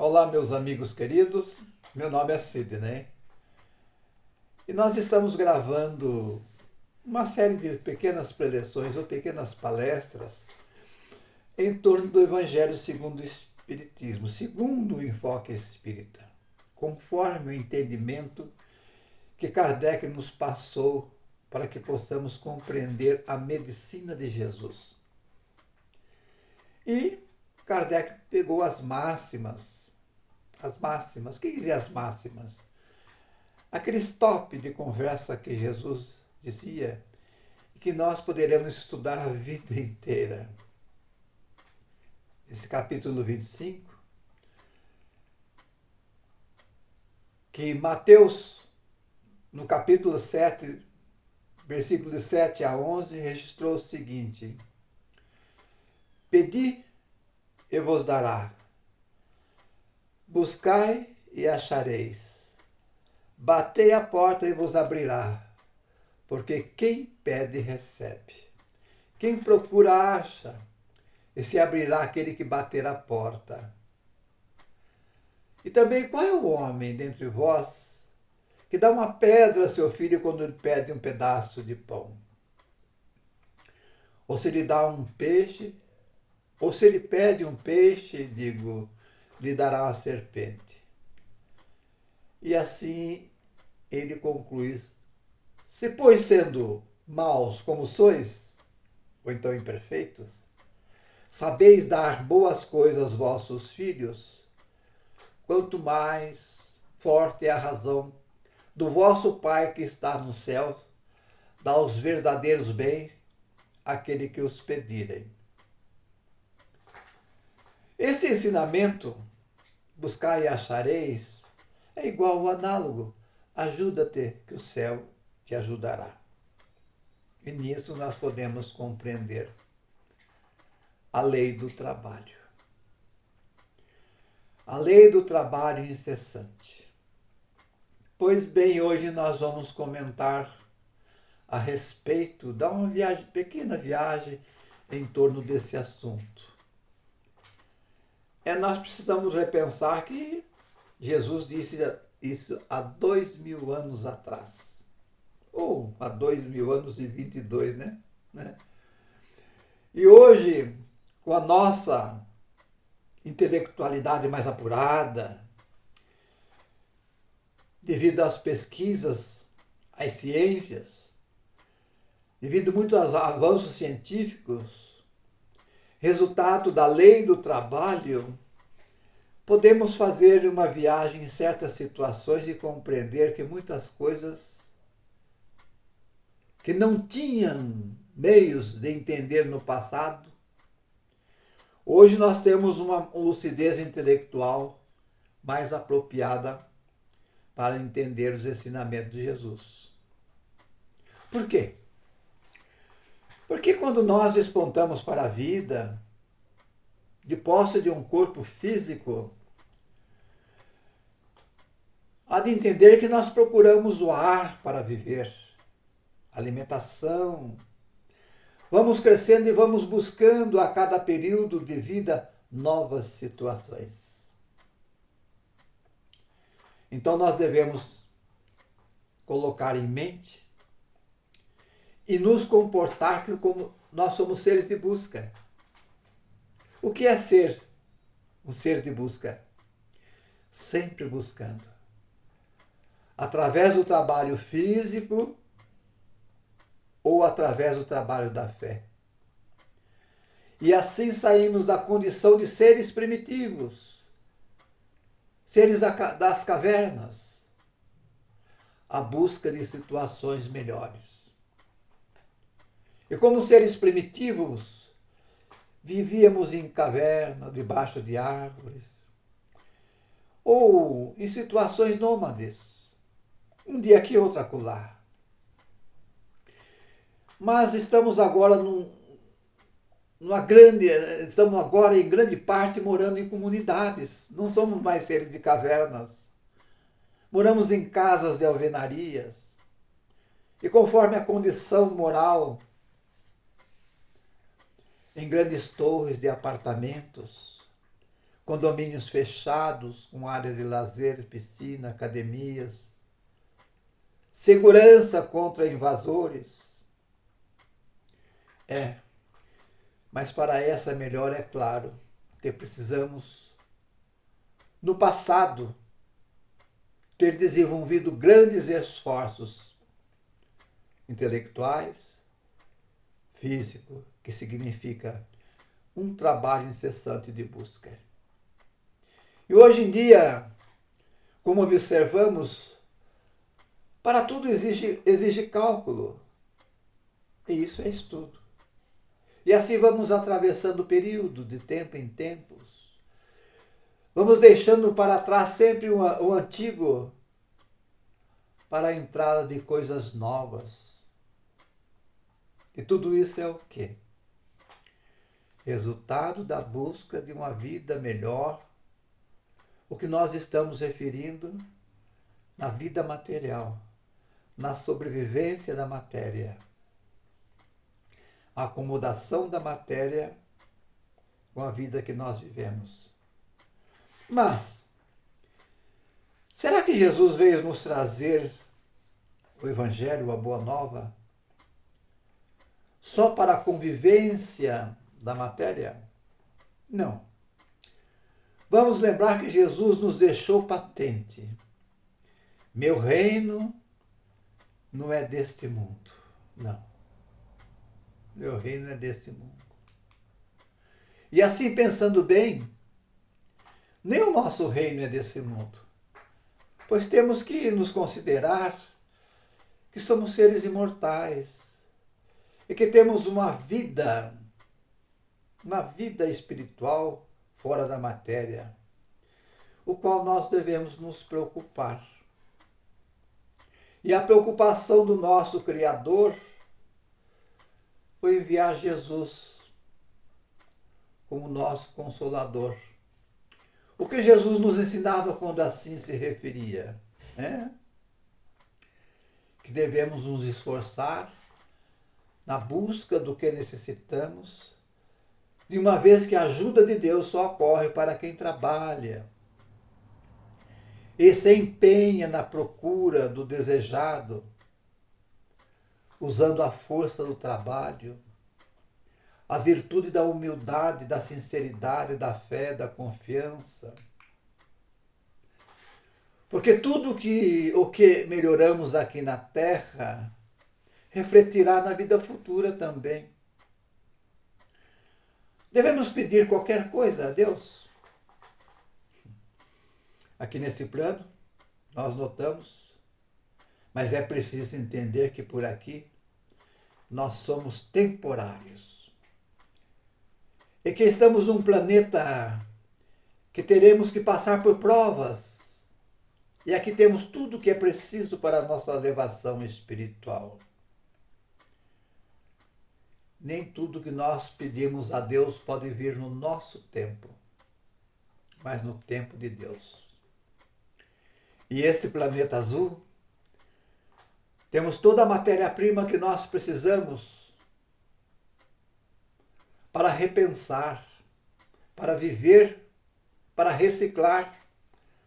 Olá, meus amigos queridos. Meu nome é Sidney e nós estamos gravando uma série de pequenas preleções ou pequenas palestras em torno do Evangelho segundo o Espiritismo, segundo o enfoque espírita, conforme o entendimento que Kardec nos passou para que possamos compreender a medicina de Jesus. E Kardec pegou as máximas. O que dizia as máximas? Aqueles top de conversa que Jesus dizia e que nós poderemos estudar a vida inteira. Esse capítulo 25, que Mateus, no capítulo 7, versículos 7 a 11, registrou o seguinte: Pedi e vos dará, buscai e achareis, batei a porta e vos abrirá, porque quem pede recebe, quem procura acha, e se abrirá aquele que bater a porta. E também qual é o homem dentre vós que dá uma pedra a seu filho quando ele pede um pedaço de pão? Ou se lhe dá um peixe, ou se ele pede um peixe, lhe dará uma serpente. E assim ele conclui: se, pois, sendo maus como sois, ou então imperfeitos, sabeis dar boas coisas aos vossos filhos, quanto mais forte é a razão do vosso Pai que está no céu, dá os verdadeiros bens àquele que os pedirem. Esse ensinamento, buscai e achareis, é igual ao análogo: ajuda-te que o céu te ajudará. E nisso nós podemos compreender a lei do trabalho. A lei do trabalho incessante. Pois bem, hoje nós vamos comentar a respeito, dar uma pequena viagem em torno desse assunto. Nós precisamos repensar que Jesus disse isso há 2000 anos atrás. Ou há 2000 anos e 22, né? E hoje, com a nossa intelectualidade mais apurada, devido às pesquisas, às ciências, devido muito aos avanços científicos, resultado da lei do trabalho, podemos fazer uma viagem em certas situações e compreender que muitas coisas que não tinham meios de entender no passado, hoje nós temos uma lucidez intelectual mais apropriada para entender os ensinamentos de Jesus. Por quê? Porque quando nós despontamos para a vida, de posse de um corpo físico, há de entender que nós procuramos o ar para viver, alimentação. Vamos crescendo e vamos buscando a cada período de vida novas situações. Então nós devemos colocar em mente e nos comportar como nós somos seres de busca. O que é ser um ser de busca? Sempre buscando. Através do trabalho físico ou através do trabalho da fé. E assim saímos da condição de seres primitivos, seres das cavernas, à busca de situações melhores. E como seres primitivos, vivíamos em caverna, debaixo de árvores, ou em situações nômades, um dia aqui, outro acolá. Mas estamos agora estamos agora em grande parte morando em comunidades. Não somos mais seres de cavernas. Moramos em casas de alvenarias. E conforme a condição moral, em grandes torres de apartamentos, condomínios fechados, com áreas de lazer, piscina, academias, segurança contra invasores. Mas para essa melhora, é claro, que precisamos, no passado, ter desenvolvido grandes esforços intelectuais, físico, que significa um trabalho incessante de busca. E hoje em dia, como observamos, para tudo exige cálculo. E isso é estudo. E assim vamos atravessando o período, de tempo em tempos. Vamos deixando para trás sempre o antigo para a entrada de coisas novas. E tudo isso é o quê? Resultado da busca de uma vida melhor, o que nós estamos referindo na vida material, na sobrevivência da matéria, a acomodação da matéria com a vida que nós vivemos. Mas, será que Jesus veio nos trazer o Evangelho, a Boa Nova, só para a convivência da matéria? Não. Vamos lembrar que Jesus nos deixou patente. Meu reino não é deste mundo. Não. Meu reino é deste mundo. E assim, pensando bem, nem o nosso reino é desse mundo. Pois temos que nos considerar que somos seres imortais e que temos uma vida espiritual fora da matéria, o qual nós devemos nos preocupar. E a preocupação do nosso Criador foi enviar Jesus como nosso Consolador. O que Jesus nos ensinava quando assim se referia? Que devemos nos esforçar na busca do que necessitamos, de uma vez que a ajuda de Deus só ocorre para quem trabalha e se empenha na procura do desejado, usando a força do trabalho, a virtude da humildade, da sinceridade, da fé, da confiança. Porque tudo o que melhoramos aqui na Terra refletirá na vida futura também. Devemos pedir qualquer coisa a Deus. Aqui nesse plano, nós notamos, mas é preciso entender que por aqui nós somos temporários. E que estamos num planeta que teremos que passar por provas. E aqui temos tudo o que é preciso para a nossa elevação espiritual. Nem tudo que nós pedimos a Deus pode vir no nosso tempo, mas no tempo de Deus. E este planeta azul, temos toda a matéria-prima que nós precisamos para repensar, para viver, para reciclar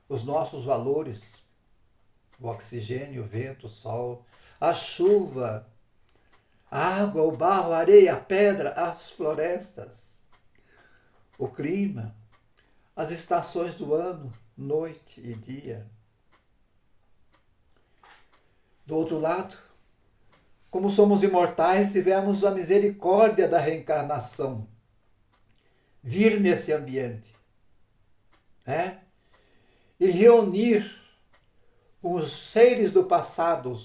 os nossos valores, o oxigênio, o vento, o sol, a chuva, a água, o barro, a areia, a pedra, as florestas, o clima, as estações do ano, noite e dia. Do outro lado, como somos imortais, tivemos a misericórdia da reencarnação, vir nesse ambiente, e reunir com os seres do passado,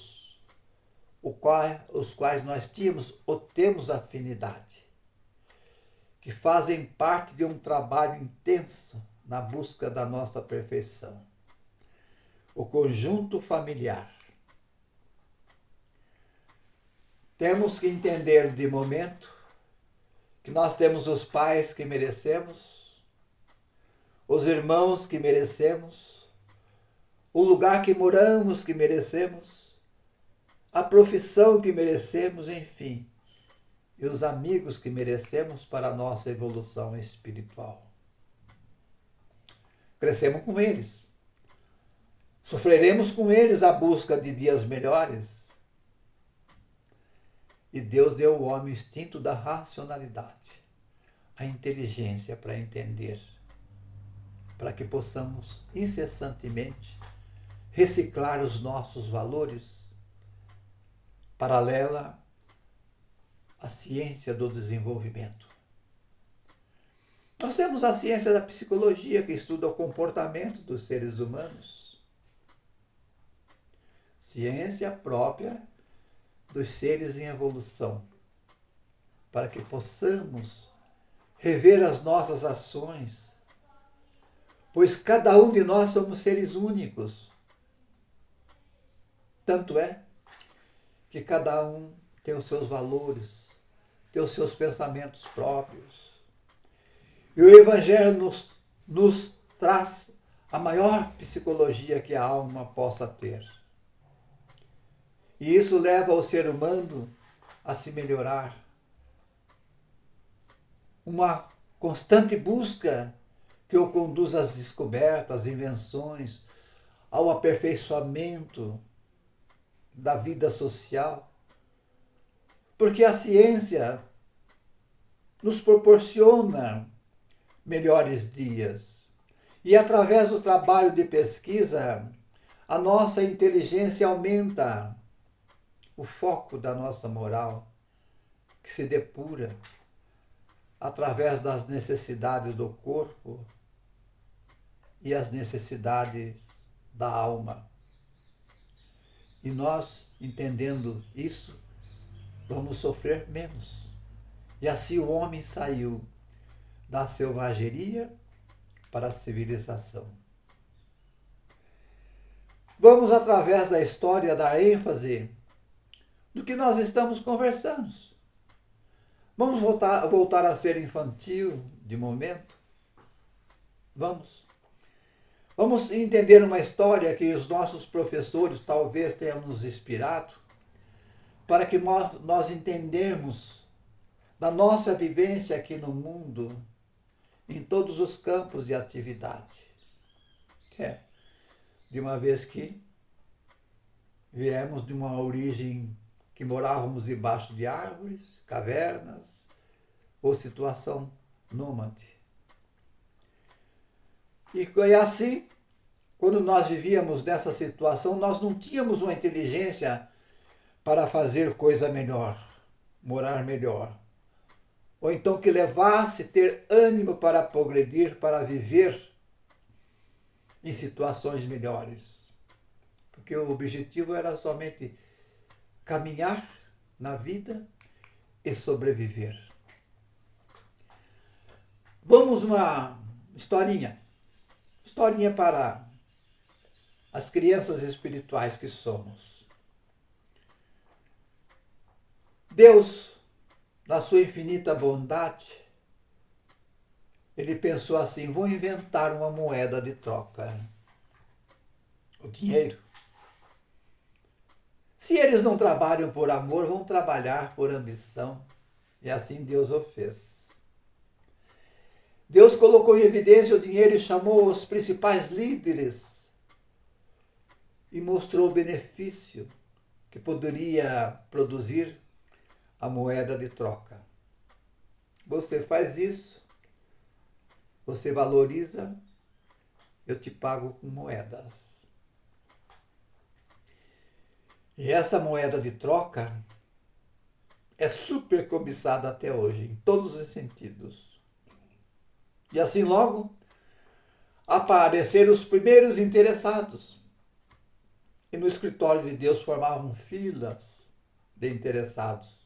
os quais nós tínhamos ou temos afinidade, que fazem parte de um trabalho intenso na busca da nossa perfeição. O conjunto familiar. Temos que entender de momento que nós temos os pais que merecemos, os irmãos que merecemos, o lugar que moramos que merecemos, a profissão que merecemos, enfim, e os amigos que merecemos para a nossa evolução espiritual. crescemos com eles. Sofreremos com eles a busca de dias melhores. E Deus deu ao homem o instinto da racionalidade, a inteligência para entender, para que possamos incessantemente reciclar os nossos valores, paralela à ciência do desenvolvimento. Nós temos a ciência da psicologia, que estuda o comportamento dos seres humanos. Ciência própria dos seres em evolução, para que possamos rever as nossas ações, pois cada um de nós somos seres únicos. Tanto é que cada um tem os seus valores, tem os seus pensamentos próprios. E o Evangelho nos traz a maior psicologia que a alma possa ter. E isso leva o ser humano a se melhorar. Uma constante busca que o conduz às descobertas, às invenções, ao aperfeiçoamento da vida social. Porque a ciência nos proporciona melhores dias. E através do trabalho de pesquisa, a nossa inteligência aumenta, o foco da nossa moral, que se depura através das necessidades do corpo e as necessidades da alma. E nós, entendendo isso, vamos sofrer menos. E assim o homem saiu da selvageria para a civilização. Vamos, através da história, dar ênfase do que nós estamos conversando. Vamos voltar a ser infantil de momento? Vamos. Vamos entender uma história que os nossos professores talvez tenham nos inspirado, para que nós entendamos da nossa vivência aqui no mundo, em todos os campos de atividade. De uma vez que viemos de uma origem que morávamos debaixo de árvores, cavernas, ou situação nômade. E assim, quando nós vivíamos nessa situação, nós não tínhamos uma inteligência para fazer coisa melhor, morar melhor. Ou então que levasse ter ânimo para progredir, para viver em situações melhores. Porque o objetivo era somente caminhar na vida e sobreviver. Vamos uma historinha para as crianças espirituais que somos. Deus, na sua infinita bondade, ele pensou assim: vou inventar uma moeda de troca, o dinheiro. Se eles não trabalham por amor, vão trabalhar por ambição. E assim Deus o fez. Deus colocou em evidência o dinheiro e chamou os principais líderes e mostrou o benefício que poderia produzir a moeda de troca. Você faz isso, você valoriza, eu te pago com moedas. E essa moeda de troca é super cobiçada até hoje, em todos os sentidos. E assim logo apareceram os primeiros interessados. E no escritório de Deus formavam filas de interessados.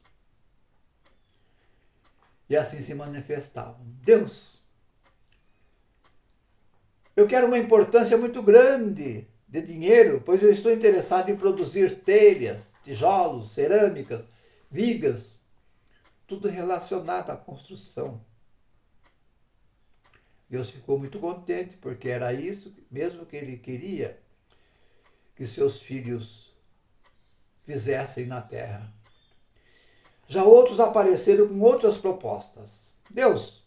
E assim se manifestavam: Deus, eu quero uma importância muito grande de dinheiro, pois eu estou interessado em produzir telhas, tijolos, cerâmicas, vigas, tudo relacionado à construção. Deus ficou muito contente, porque era isso mesmo que ele queria que seus filhos fizessem na terra. Já outros apareceram com outras propostas. Deus,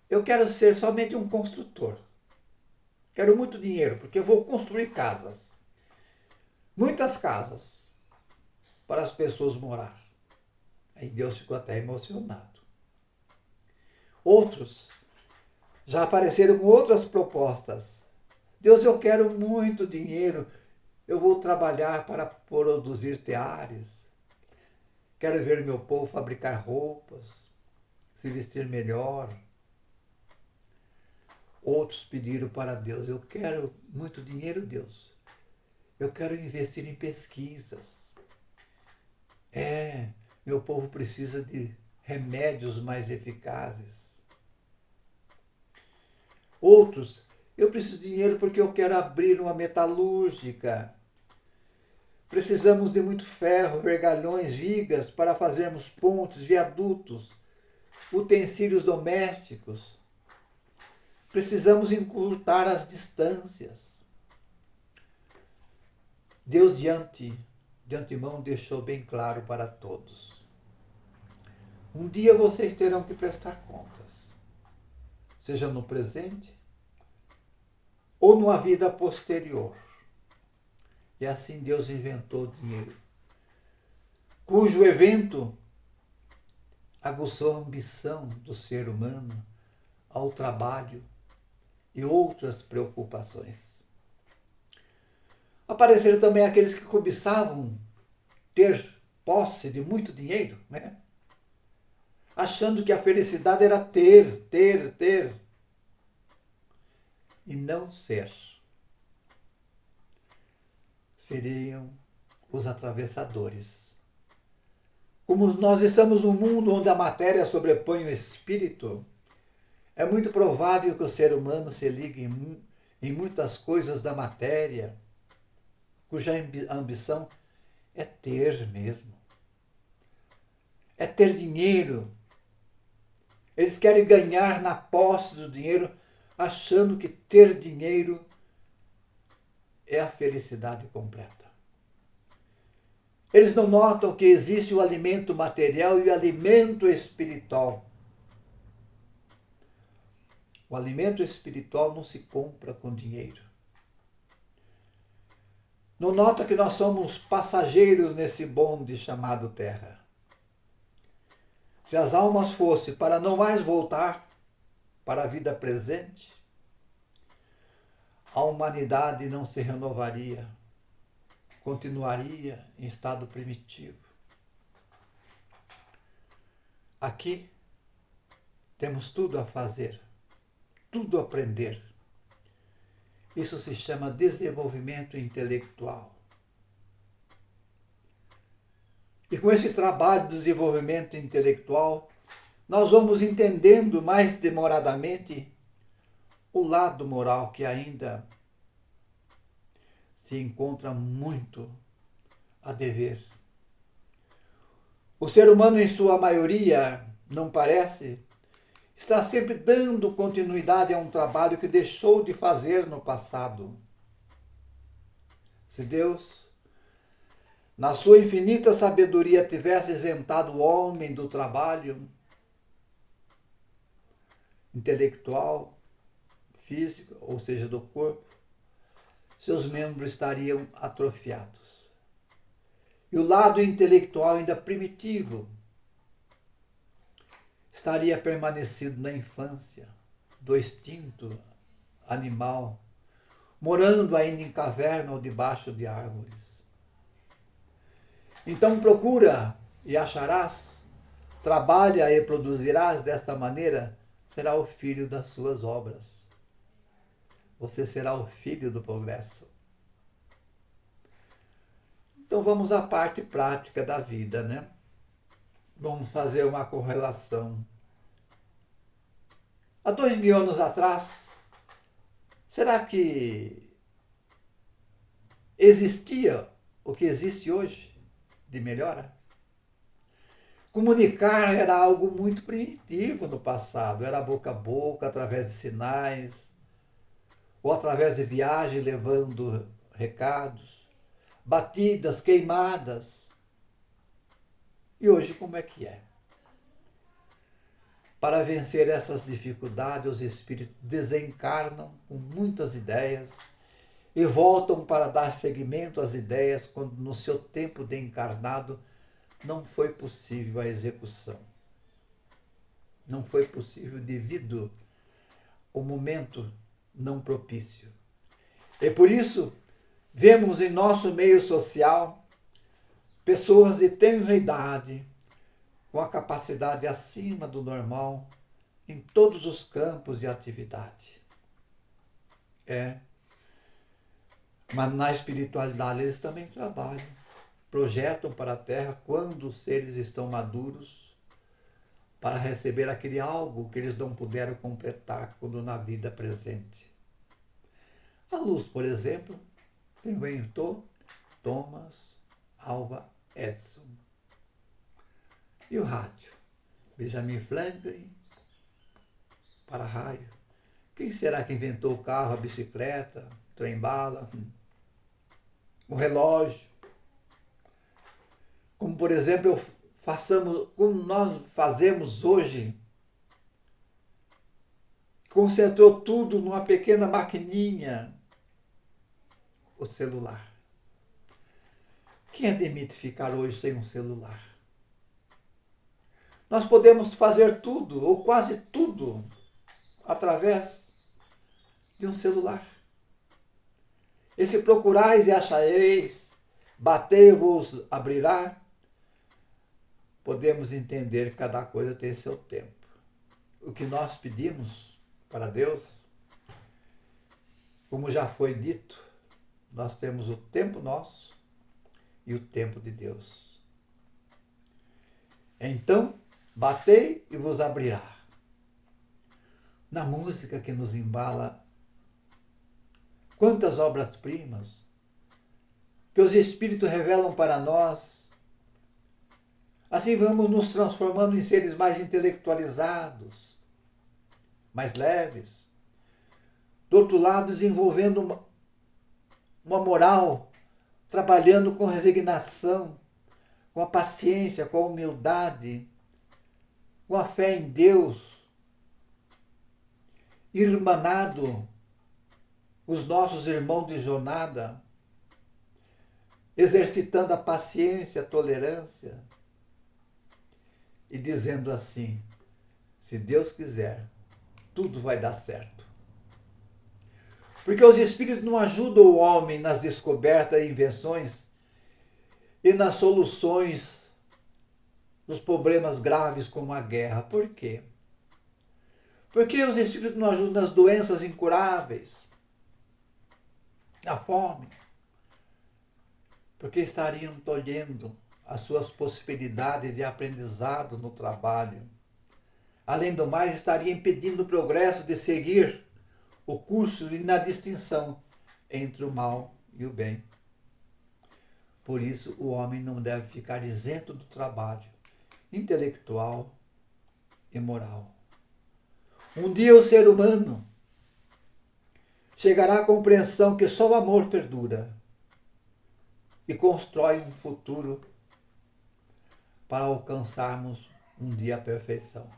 eu quero ser somente um construtor. quero muito dinheiro, porque eu vou construir casas. Muitas casas para as pessoas morar. Aí Deus ficou até emocionado. Outros já apareceram com outras propostas. Deus, eu quero muito dinheiro. Eu vou trabalhar para produzir teares. Quero ver meu povo fabricar roupas, se vestir melhor. Outros pediram para Deus, eu quero muito dinheiro, Deus. Eu quero investir em pesquisas. Meu povo precisa de remédios mais eficazes. Outros, eu preciso de dinheiro porque eu quero abrir uma metalúrgica. Precisamos de muito ferro, vergalhões, vigas para fazermos pontes, viadutos, utensílios domésticos. Precisamos encurtar as distâncias. Deus de antemão deixou bem claro para todos. Um dia vocês terão que prestar contas, seja no presente ou numa vida posterior. E assim Deus inventou o dinheiro, cujo evento aguçou a ambição do ser humano ao trabalho e outras preocupações. Apareceram também aqueles que cobiçavam ter posse de muito dinheiro, né? Achando que a felicidade era ter, e não ser. Seriam os atravessadores. Como nós estamos num mundo onde a matéria sobrepõe o espírito, é muito provável que o ser humano se ligue em muitas coisas da matéria, cuja ambição é ter mesmo. É ter dinheiro. Eles querem ganhar na posse do dinheiro, achando que ter dinheiro é a felicidade completa. Eles não notam que existe o alimento material e o alimento espiritual. O alimento espiritual não se compra com dinheiro. Não nota que nós somos passageiros nesse bonde chamado terra. Se as almas fossem para não mais voltar para a vida presente, a humanidade não se renovaria, continuaria em estado primitivo. Aqui temos tudo a fazer, tudo a aprender. Isso se chama desenvolvimento intelectual. E com esse trabalho de desenvolvimento intelectual, nós vamos entendendo mais demoradamente o lado moral que ainda se encontra muito a dever. O ser humano, em sua maioria, não parece, está sempre dando continuidade a um trabalho que deixou de fazer no passado. Se Deus, na sua infinita sabedoria, tivesse isentado o homem do trabalho intelectual, físico, ou seja, do corpo, seus membros estariam atrofiados. E o lado intelectual, ainda primitivo, estaria permanecido na infância do instinto animal, morando ainda em caverna ou debaixo de árvores. Então procura e acharás, trabalha e produzirás desta maneira, será o filho das suas obras. Você será o filho do progresso. Então vamos à parte prática da vida, né? Vamos fazer uma correlação. Há 2000 anos atrás, será que existia o que existe hoje de melhora? Comunicar era algo muito primitivo no passado, era boca a boca, através de sinais, ou através de viagem levando recados, batidas, queimadas. E hoje como é que é? Para vencer essas dificuldades, os espíritos desencarnam com muitas ideias e voltam para dar seguimento às ideias quando no seu tempo de encarnado não foi possível a execução. Não foi possível devido ao momento não propício. E por isso, vemos em nosso meio social pessoas de tenra idade, com a capacidade acima do normal em todos os campos de atividade. Mas na espiritualidade eles também trabalham, projetam para a Terra quando os seres estão maduros para receber aquele algo que eles não puderam completar quando na vida presente. A luz, por exemplo, inventou Thomas Alva Edison. E o rádio? Benjamin Franklin para raio. Quem será que inventou o carro, a bicicleta, o trem-bala, o relógio? Como, por exemplo, como nós fazemos hoje, concentrou tudo numa pequena maquininha, o celular. Quem admite ficar hoje sem um celular? Nós podemos fazer tudo, ou quase tudo, através de um celular. E se procurais e achareis, batei-vos abrirá, podemos entender que cada coisa tem seu tempo. O que nós pedimos para Deus, como já foi dito, nós temos o tempo nosso e o tempo de Deus. Então, batei e vos abrirá. Na música que nos embala, quantas obras-primas que os Espíritos revelam para nós. Assim vamos nos transformando em seres mais intelectualizados, mais leves. Do outro lado, desenvolvendo uma moral, trabalhando com resignação, com a paciência, com a humildade, com a fé em Deus, irmanado os nossos irmãos de jornada, exercitando a paciência, a tolerância e dizendo assim: se Deus quiser, tudo vai dar certo. Porque os Espíritos não ajudam o homem nas descobertas e invenções e nas soluções dos problemas graves como a guerra. Por quê? Porque os Espíritos não ajudam nas doenças incuráveis, na fome. Porque estariam tolhendo as suas possibilidades de aprendizado no trabalho. Além do mais, estaria impedindo o progresso de seguir o curso e na distinção entre o mal e o bem. Por isso, o homem não deve ficar isento do trabalho intelectual e moral. Um dia o ser humano chegará à compreensão que só o amor perdura e constrói um futuro para alcançarmos um dia a perfeição.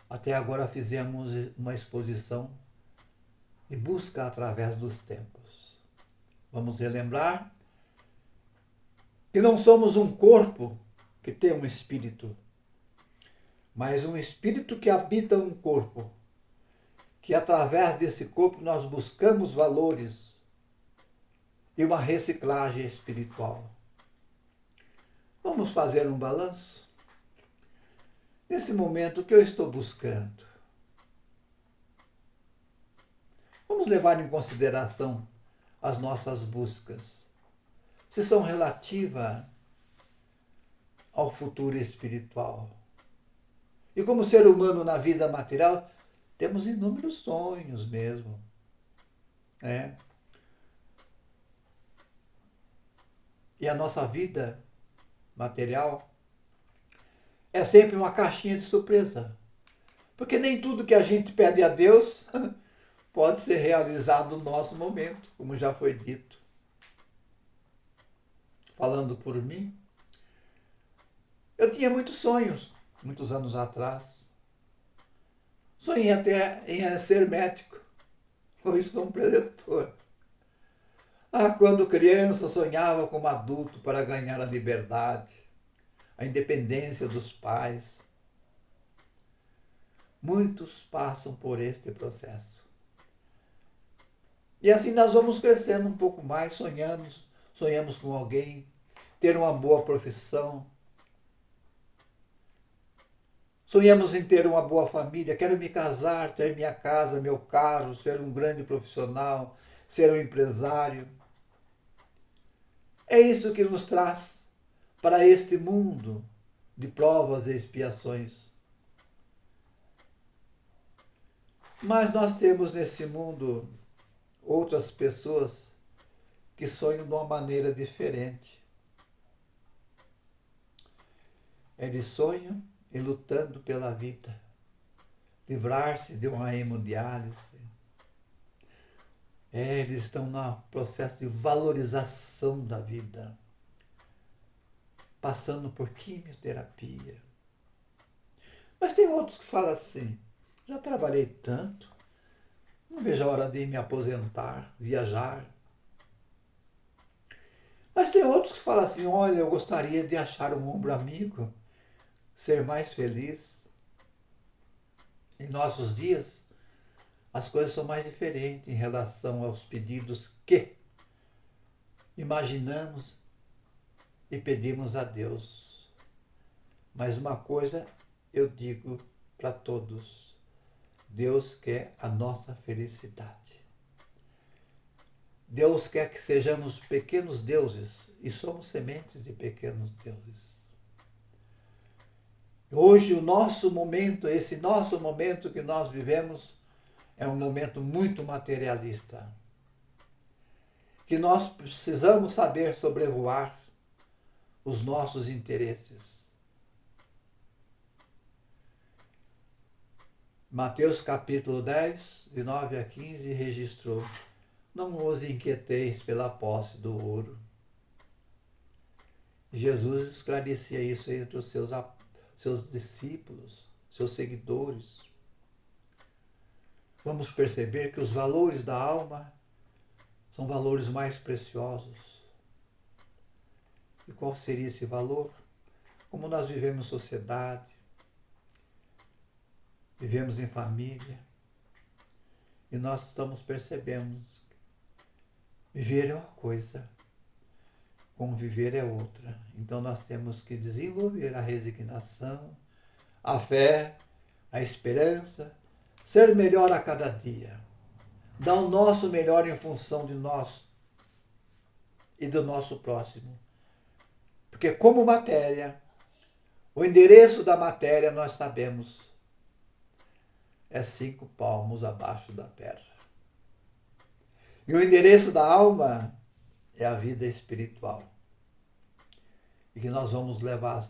Até agora fizemos uma exposição de busca através dos tempos. Vamos relembrar que não somos um corpo que tem um espírito, mas um espírito que habita um corpo, que através desse corpo nós buscamos valores e uma reciclagem espiritual. Vamos fazer um balanço? Nesse momento, o que eu estou buscando? Vamos levar em consideração as nossas buscas, se são relativas ao futuro espiritual. E como ser humano na vida material, temos inúmeros sonhos mesmo. E a nossa vida material é sempre uma caixinha de surpresa. Porque nem tudo que a gente pede a Deus pode ser realizado no nosso momento, como já foi dito. Falando por mim, eu tinha muitos sonhos muitos anos atrás, sonhei até em ser médico, ou isso um predetor. Quando criança sonhava como adulto para ganhar a liberdade, a independência dos pais. Muitos passam por este processo. E assim nós vamos crescendo um pouco mais, sonhamos com alguém, ter uma boa profissão. Sonhamos em ter uma boa família, quero me casar, ter minha casa, meu carro, ser um grande profissional, ser um empresário. É isso que nos traz para este mundo de provas e expiações. Mas nós temos nesse mundo outras pessoas que sonham de uma maneira diferente. Eles sonham em lutando pela vida, livrar-se de uma hemodiálise. Eles estão no processo de valorização da vida, passando por quimioterapia. Mas tem outros que falam assim, já trabalhei tanto, não vejo a hora de me aposentar, viajar. Mas tem outros que falam assim, olha, eu gostaria de achar um ombro amigo, ser mais feliz. Em nossos dias, as coisas são mais diferentes em relação aos pedidos que imaginamos e pedimos a Deus. Mas uma coisa eu digo para todos, Deus quer a nossa felicidade. Deus quer que sejamos pequenos deuses e somos sementes de pequenos deuses. Hoje o nosso momento, esse nosso momento que nós vivemos, é um momento muito materialista. Que nós precisamos saber sobrevoar os nossos interesses. Mateus capítulo 10, de 9 a 15, registrou: não vos inquieteis pela posse do ouro. Jesus esclarecia isso entre os seus discípulos, seus seguidores. Vamos perceber que os valores da alma são valores mais preciosos. E qual seria esse valor? Como nós vivemos em sociedade, vivemos em família, e nós estamos percebendo que viver é uma coisa, conviver é outra. Então nós temos que desenvolver a resignação, a fé, a esperança, ser melhor a cada dia, dar o nosso melhor em função de nós e do nosso próximo. Porque como matéria, o endereço da matéria nós sabemos, é 5 palmos abaixo da terra. E o endereço da alma é a vida espiritual. E que nós vamos levar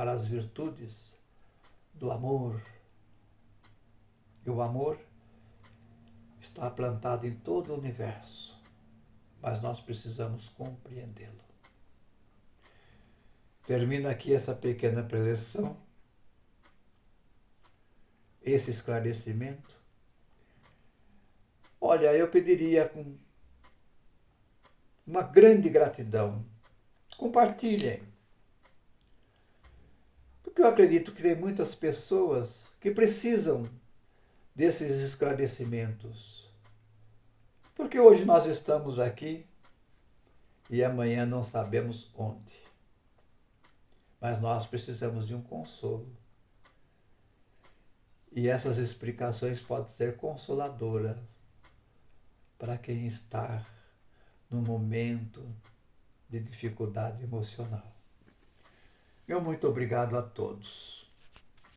as virtudes do amor. E o amor está plantado em todo o universo, mas nós precisamos compreendê-lo. Termina aqui essa pequena preleção, esse esclarecimento. Olha, eu pediria com uma grande gratidão, compartilhem. Porque eu acredito que tem muitas pessoas que precisam desses esclarecimentos. Porque hoje nós estamos aqui e amanhã não sabemos onde. Mas nós precisamos de um consolo. E essas explicações podem ser consoladoras para quem está num momento de dificuldade emocional. Meu muito obrigado a todos.